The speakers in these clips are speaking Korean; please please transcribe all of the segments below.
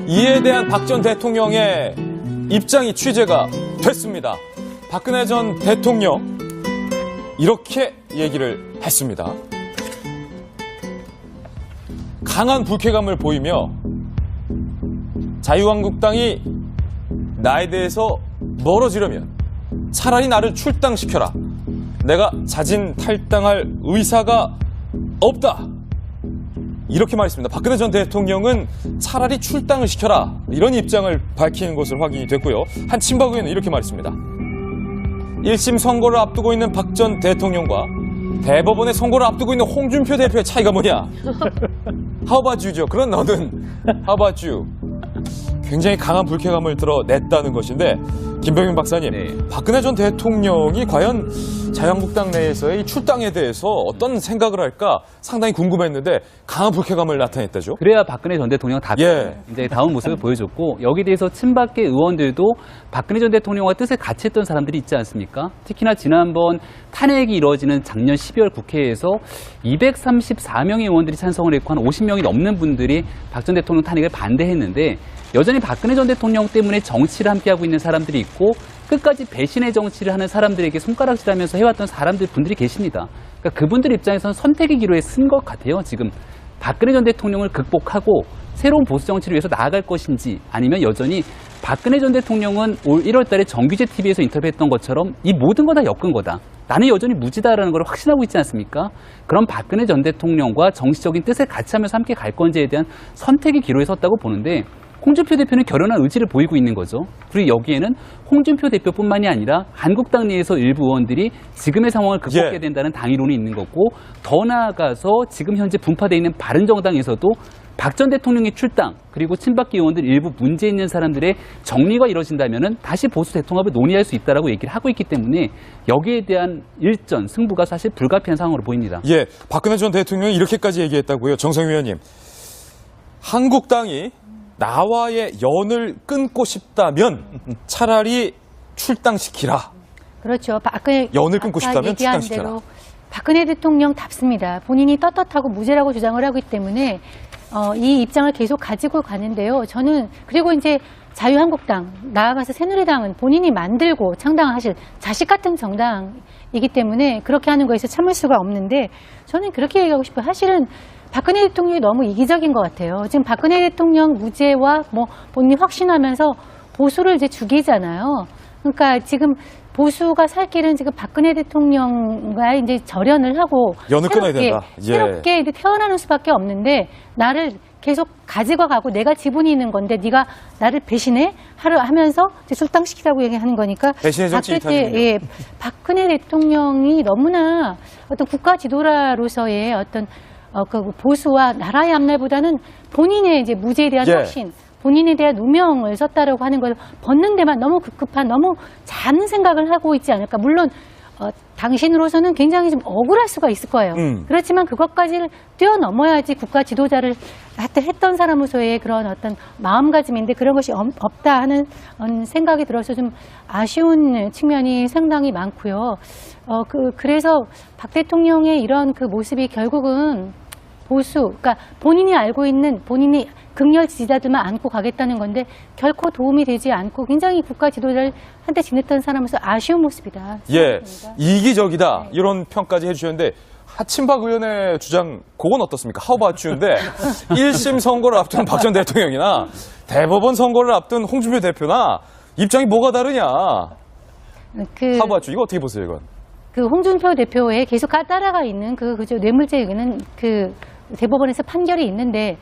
이에 대한 박 전 대통령의 입장이 취재가 됐습니다. 박근혜 전 대통령 이렇게 얘기를 했습니다. 강한 불쾌감을 보이며 자유한국당이 나에 대해서 멀어지려면 차라리 나를 출당시켜라. 내가 자진 탈당할 의사가 없다. 이렇게 말했습니다. 박근혜 전 대통령은 차라리 출당을 시켜라. 이런 입장을 밝히는 것으로 확인이 됐고요. 한 친박 의원은 이렇게 말했습니다. 1심 선고를 앞두고 있는 박 전 대통령과 대법원의 선고를 앞두고 있는 홍준표 대표의 차이가 뭐냐? How about you죠. 그런 너는 How about you? 굉장히 강한 불쾌감을 드러냈다는 것인데 김병윤 박사님, 네. 박근혜 전 대통령이 과연 자유한국당 내에서의 출당에 대해서 어떤 생각을 할까 상당히 궁금했는데 강한 불쾌감을 나타냈다죠. 그래야 박근혜 전 대통령 답변, 예. 이제 다음 모습을 보여줬고 여기에 대해서 친박계 의원들도 박근혜 전 대통령과 뜻을 같이 했던 사람들이 있지 않습니까? 특히나 지난번 탄핵이 이루어지는 작년 12월 국회에서 234명의 의원들이 찬성을 했고 한 50명이 넘는 분들이 박 전 대통령 탄핵을 반대했는데 여전히 박근혜 전 대통령 때문에 정치를 함께하고 있는 사람들이 있고 끝까지 배신의 정치를 하는 사람들에게 손가락질하면서 해왔던 분들이 계십니다. 그러니까 그분들 입장에서는 선택의 기로에 쓴 것 같아요. 지금 박근혜 전 대통령을 극복하고 새로운 보수 정치를 위해서 나아갈 것인지 아니면 여전히 박근혜 전 대통령은 올 1월 달에 정규제 TV에서 인터뷰했던 것처럼 이 모든 거 다 엮은 거다. 나는 여전히 무지다라는 걸 확신하고 있지 않습니까? 그럼 박근혜 전 대통령과 정치적인 뜻을 같이 하면서 함께 갈 건지에 대한 선택의 기로에 섰다고 보는데 홍준표 대표는 결연한 의지를 보이고 있는 거죠. 그리고 여기에는 홍준표 대표뿐만이 아니라 한국당 내에서 일부 의원들이 지금의 상황을 극복해야 된다는 당위론이 있는 거고 더 나아가서 지금 현재 분파되어 있는 바른정당에서도 박 전 대통령의 출당 그리고 친박계 의원들 일부 문제 있는 사람들의 정리가 이뤄진다면 다시 보수 대통합을 논의할 수 있다라고 얘기를 하고 있기 때문에 여기에 대한 일전 승부가 사실 불가피한 상황으로 보입니다. 예, 박근혜 전 대통령이 이렇게까지 얘기했다고요. 정성희 의원님. 한국당이 나와의 연을 끊고 싶다면 차라리 출당시키라. 그렇죠. 박근혜 연을 끊고 싶다면 얘기한 출당시켜라. 대로 박근혜 대통령답습니다. 본인이 떳떳하고 무죄라고 주장을 하기 때문에 이 입장을 계속 가지고 가는데요. 저는 그리고 이제 자유한국당 나아가서 새누리당은 본인이 만들고 창당하실 자식 같은 정당이기 때문에 그렇게 하는 거에서 참을 수가 없는데 저는 그렇게 얘기하고 싶어요. 사실은 박근혜 대통령이 너무 이기적인 것 같아요. 지금 박근혜 대통령 무죄와 본인이 확신하면서 보수를 이제 죽이잖아요. 그러니까 지금 보수가 살 길은 지금 박근혜 대통령과 이제 절연을 하고 연을 끊어야 된다. 예. 새롭게 이제 태어나는 수밖에 없는데 나를 계속 가지고 가고 내가 지분이 있는 건데 네가 나를 배신해 하면서 이제 출당시키라고 얘기하는 거니까 배신의 정치 이탈이군요. 박근혜 대통령이 너무나 어떤 국가 지도자로서의 어떤 그 보수와 나라의 앞날보다는 본인의 이제 무죄에 대한 확신, 본인에 대한 누명을 썼다라고 하는 걸 벗는 데만 너무 급급한, 너무 작은 생각을 하고 있지 않을까. 물론 당신으로서는 굉장히 좀 억울할 수가 있을 거예요. 그렇지만 그것까지를 뛰어넘어야지 국가 지도자를 했던 사람으로서의 그런 어떤 마음가짐인데 그런 것이 없다 하는 생각이 들어서 좀 아쉬운 측면이 상당히 많고요. 그래서 박 대통령의 이런 그 모습이 결국은 보수, 그러니까 본인이 알고 있는 본인이 극렬 지지자들만 안고 가겠다는 건데 결코 도움이 되지 않고 굉장히 국가 지도자를 한때 지냈던 사람으로서 아쉬운 모습이다. 예, 이기적이다. 이런 평까지 해주셨는데 하친박 의원의 주장 그건 어떻습니까? 하우바추인데 1심 선거를 앞둔 박 전 대통령이나 대법원 선거를 앞둔 홍준표 대표나 입장이 뭐가 다르냐? 하우바추 이거 어떻게 보세요, 이건? 그 홍준표 대표에 계속 따라가 있는 그죠 뇌물죄 의견은 그 대법원에서 판결이 있는데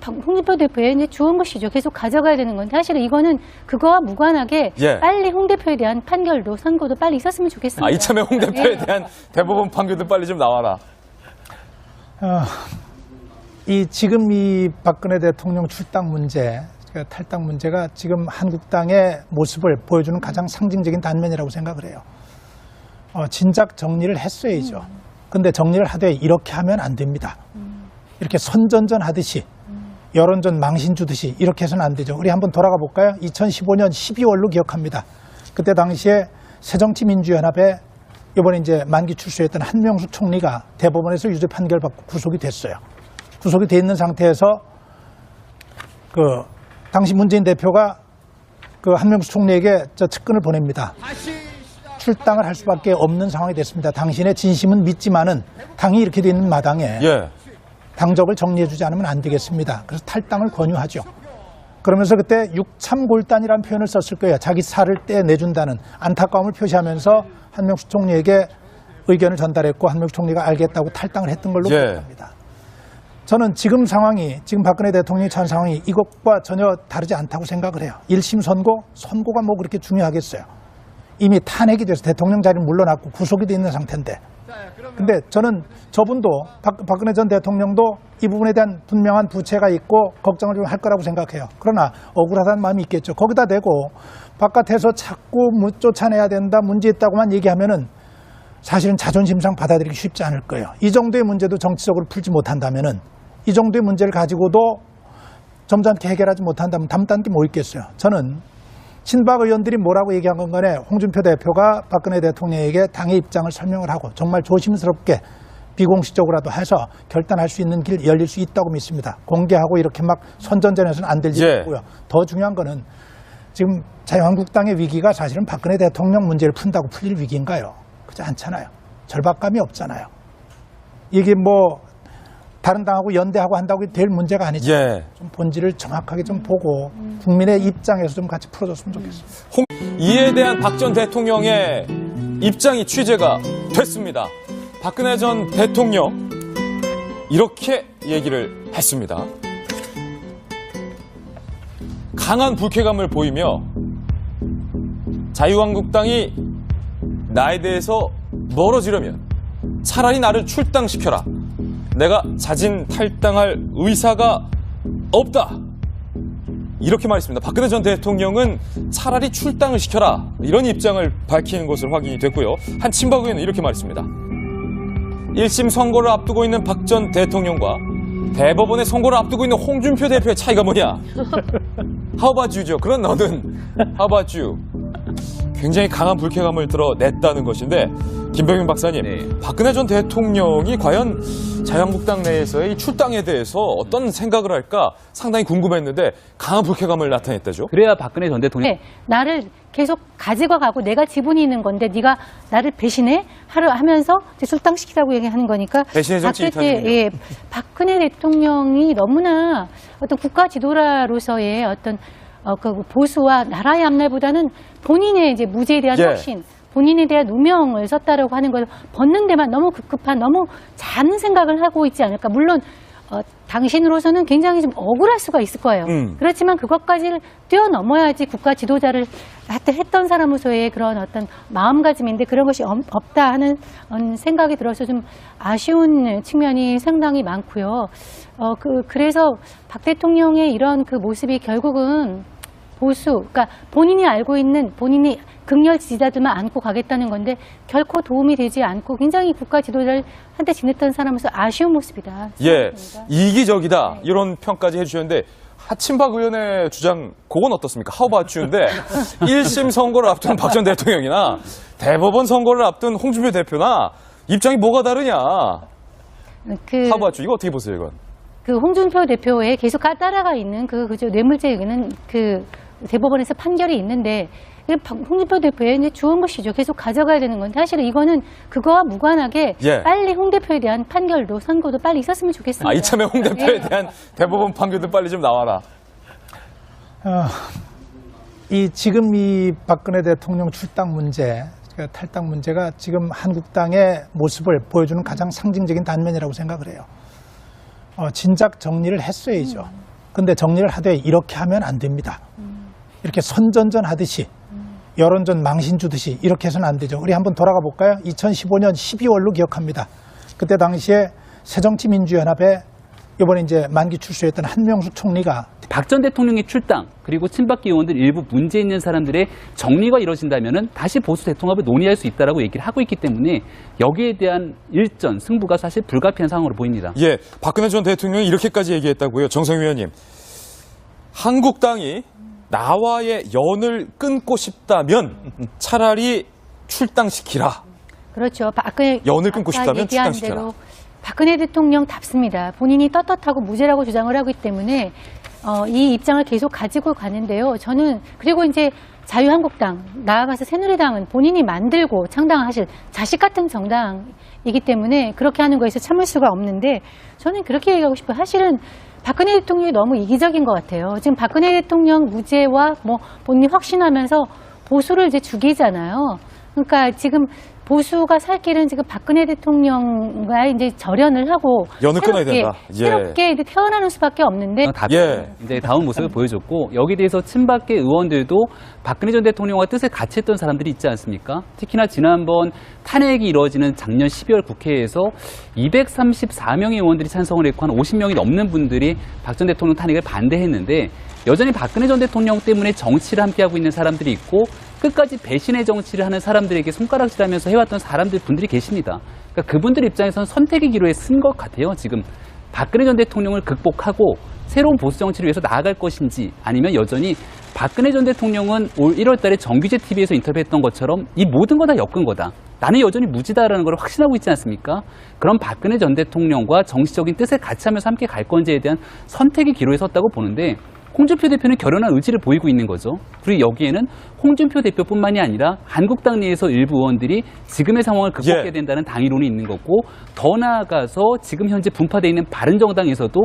홍준표 대표에 이제 주은 것이죠. 계속 가져가야 되는 건데 사실은 이거는 그거와 무관하게 빨리 홍 대표에 대한 판결도 선고도 빨리 있었으면 좋겠습니다. 이참에 홍 대표에 대한 대법원 판결도 빨리 좀 나와라. 지금 이 박근혜 대통령 출당 문제, 탈당 문제가 지금 한국당의 모습을 보여주는 가장 상징적인 단면이라고 생각을 해요. 진작 정리를 했어야죠. 근데 정리를 하되 이렇게 하면 안 됩니다. 이렇게 선전전 하듯이 여론전 망신 주듯이 이렇게 해서는 안 되죠. 우리 한번 돌아가 볼까요? 2015년 12월로 기억합니다. 그때 당시에 새정치민주연합에 이번에 이제 만기 출소했던 한명숙 총리가 대법원에서 유죄 판결 받고 구속이 됐어요. 구속이 돼 있는 상태에서 당시 문재인 대표가 그 한명숙 총리에게 저 측근을 보냅니다. 출당을 할 수밖에 없는 상황이 됐습니다. 당신의 진심은 믿지만은 당이 이렇게 돼 있는 마당에 예. 당적을 정리해주지 않으면 안 되겠습니다. 그래서 탈당을 권유하죠. 그러면서 그때 육참골단이라는 표현을 썼을 거예요. 자기 살을 떼내준다는 안타까움을 표시하면서 한명숙 총리에게 의견을 전달했고 한명숙 총리가 알겠다고 탈당을 했던 걸로 예. 기억합니다. 저는 지금 상황이, 지금 박근혜 대통령이 처한 상황이 이것과 전혀 다르지 않다고 생각을 해요. 1심 선고가 뭐 그렇게 중요하겠어요. 이미 탄핵이 돼서 대통령 자리는 물러났고 구속이 돼 있는 상태인데. 근데 저는 저분도 박근혜 전 대통령도 이 부분에 대한 분명한 부채가 있고 걱정을 좀 할 거라고 생각해요. 그러나 억울하다는 마음이 있겠죠. 거기다 대고 바깥에서 자꾸 쫓아내야 된다, 문제 있다고만 얘기하면은 사실은 자존심상 받아들이기 쉽지 않을 거예요. 이 정도의 문제도 정치적으로 풀지 못한다면은, 이 정도의 문제를 가지고도 점잖게 해결하지 못한다면 담딴 게 뭐 있겠어요. 저는 친박 의원들이 뭐라고 얘기한 건 간에 홍준표 대표가 박근혜 대통령에게 당의 입장을 설명을 하고 정말 조심스럽게 비공식적으로라도 해서 결단할 수 있는 길 열릴 수 있다고 믿습니다. 공개하고 이렇게 막 선전전해서는 안 될 일이고요. 더 중요한 거는 지금 자유한국당의 위기가 사실은 박근혜 대통령 문제를 푼다고 풀릴 위기인가요? 그렇지 않잖아요. 절박감이 없잖아요. 이게 뭐 다른 당하고 연대하고 한다고 될 문제가 아니죠. 예. 좀 본질을 정확하게 좀 보고 국민의 입장에서 좀 같이 풀어줬으면 좋겠어요. 이에 대한 박 전 대통령의 입장이 취재가 됐습니다. 박근혜 전 대통령 이렇게 얘기를 했습니다. 강한 불쾌감을 보이며 자유한국당이 나에 대해서 멀어지려면 차라리 나를 출당시켜라. 내가 자진 탈당할 의사가 없다. 이렇게 말했습니다. 박근혜 전 대통령은 차라리 출당을 시켜라. 이런 입장을 밝히는 것으로 확인이 됐고요. 한 친박 의원은 이렇게 말했습니다. 1심 선고를 앞두고 있는 박 전 대통령과 대법원의 선고를 앞두고 있는 홍준표 대표의 차이가 뭐냐? How about you죠. 그런 너는 How about you? 굉장히 강한 불쾌감을 드러냈다는 것인데 김병윤 박사님, 네. 박근혜 전 대통령이 과연 자유한국당 내에서의 이 출당에 대해서 어떤 생각을 할까 상당히 궁금했는데 강한 불쾌감을 나타냈다죠. 그래야 박근혜 전 대통령 네, 나를 계속 가지고 가고 내가 지분이 있는 건데 네가 나를 배신해 하면서 이제 출당시키라고 얘기하는 거니까 배신의 정치 예, 박근혜 대통령이 너무나 어떤 국가 지도자로서의 어떤 그 보수와 나라 양날보다는 본인의 이제 무죄에 대한 예. 확신, 본인에 대한 누명을 썼다라고 하는 걸 벗는 데만 너무 급급한, 너무 작은 생각을 하고 있지 않을까. 물론 당신으로서는 굉장히 좀 억울할 수가 있을 거예요. 그렇지만 그것까지를 뛰어넘어야지 국가 지도자를 했던 사람으로서의 그런 어떤 마음가짐인데 그런 것이 없다 하는 생각이 들어서 좀 아쉬운 측면이 상당히 많고요. 그래서 박 대통령의 이런 그 모습이 결국은 보수, 그러니까 본인이 알고 있는 본인이 극렬 지지자들만 안고 가겠다는 건데 결코 도움이 되지 않고 굉장히 국가 지도자한테 지냈던 사람으로서 아쉬운 모습이다. 예, 생각합니다. 이기적이다 이런 평까지 해주셨는데 하친박 의원의 주장 그건 어떻습니까? How about you인데 1심 선고를 앞둔 박 전 대통령이나 대법원 선고를 앞둔 홍준표 대표나 입장이 뭐가 다르냐? How about you 이거 어떻게 보세요 이건? 그 홍준표 대표에 계속 따라가 있는 그저 뇌물죄 얘기는 그 대법원에서 판결이 있는데 홍준표 대표에 이제 좋은 것이죠. 계속 가져가야 되는 건데 사실은 이거는 그거와 무관하게 예. 빨리 홍 대표에 대한 판결도 선고도 빨리 있었으면 좋겠습니다. 이참에 홍 대표에 대한 대법원 판결도 빨리 좀 나와라. 지금 이 박근혜 대통령 출당 문제, 탈당 문제가 지금 한국당의 모습을 보여주는 가장 상징적인 단면이라고 생각을 해요. 진작 정리를 했어야죠. 근데 정리를 하되 이렇게 하면 안 됩니다. 이렇게 선전전 하듯이 여론전 망신 주듯이 이렇게 해서는 안 되죠. 우리 한번 돌아가 볼까요? 2015년 12월로 기억합니다. 그때 당시에 새정치민주연합에 이번에 이제 만기 출소했던 한명숙 총리가 박 전 대통령의 출당 그리고 친박계 의원들 일부 문제 있는 사람들의 정리가 이루어진다면은 다시 보수 대통합을 논의할 수 있다라고 얘기를 하고 있기 때문에 여기에 대한 일전 승부가 사실 불가피한 상황으로 보입니다. 예, 박근혜 전 대통령이 이렇게까지 얘기했다고요. 정성희 의원님, 한국당이 나와의 연을 끊고 싶다면 차라리 출당시키라. 그렇죠. 박근혜 연을 끊고 싶다면 얘기한 출당시켜라. 대로 박근혜 대통령답습니다. 본인이 떳떳하고 무죄라고 주장을 하기 때문에 이 입장을 계속 가지고 가는데요. 저는 그리고 이제 자유한국당 나아가서 새누리당은 본인이 만들고 창당하실 자식 같은 정당이기 때문에 그렇게 하는 거에서 참을 수가 없는데 저는 그렇게 얘기하고 싶어요. 사실은 박근혜 대통령이 너무 이기적인 것 같아요. 지금 박근혜 대통령 무죄와 뭐 본인이 확신하면서 보수를 이제 죽이잖아요. 그러니까 지금 보수가 살 길은 지금 박근혜 대통령과 이제 절연을 하고 연을 끊어야 된다. 예. 새롭게 이제 태어나는 수밖에 없는데 이제 다운 모습을 보여줬고 여기에 대해서 친박계 의원들도 박근혜 전 대통령과 뜻을 같이 했던 사람들이 있지 않습니까? 특히나 지난번 탄핵이 이루어지는 작년 12월 국회에서 234명의 의원들이 찬성을 했고 한 50명이 넘는 분들이 박 전 대통령 탄핵을 반대했는데 여전히 박근혜 전 대통령 때문에 정치를 함께하고 있는 사람들이 있고 끝까지 배신의 정치를 하는 사람들에게 손가락질하면서 해왔던 분들이 계십니다. 그러니까 그분들 입장에서는 선택의 기로에 쓴 것 같아요. 지금 박근혜 전 대통령을 극복하고 새로운 보수 정치를 위해서 나아갈 것인지 아니면 여전히 박근혜 전 대통령은 올 1월 달에 정규제 TV에서 인터뷰했던 것처럼 이 모든 거 다 엮은 거다. 나는 여전히 무지다라는 걸 확신하고 있지 않습니까? 그럼 박근혜 전 대통령과 정치적인 뜻을 같이 하면서 함께 갈 건지에 대한 선택의 기로에 섰다고 보는데 홍준표 대표는 결연한 의지를 보이고 있는 거죠. 그리고 여기에는 홍준표 대표뿐만이 아니라 한국당 내에서 일부 의원들이 지금의 상황을 극복해야 된다는 당위론이 있는 거고 더 나아가서 지금 현재 분파되어 있는 바른정당에서도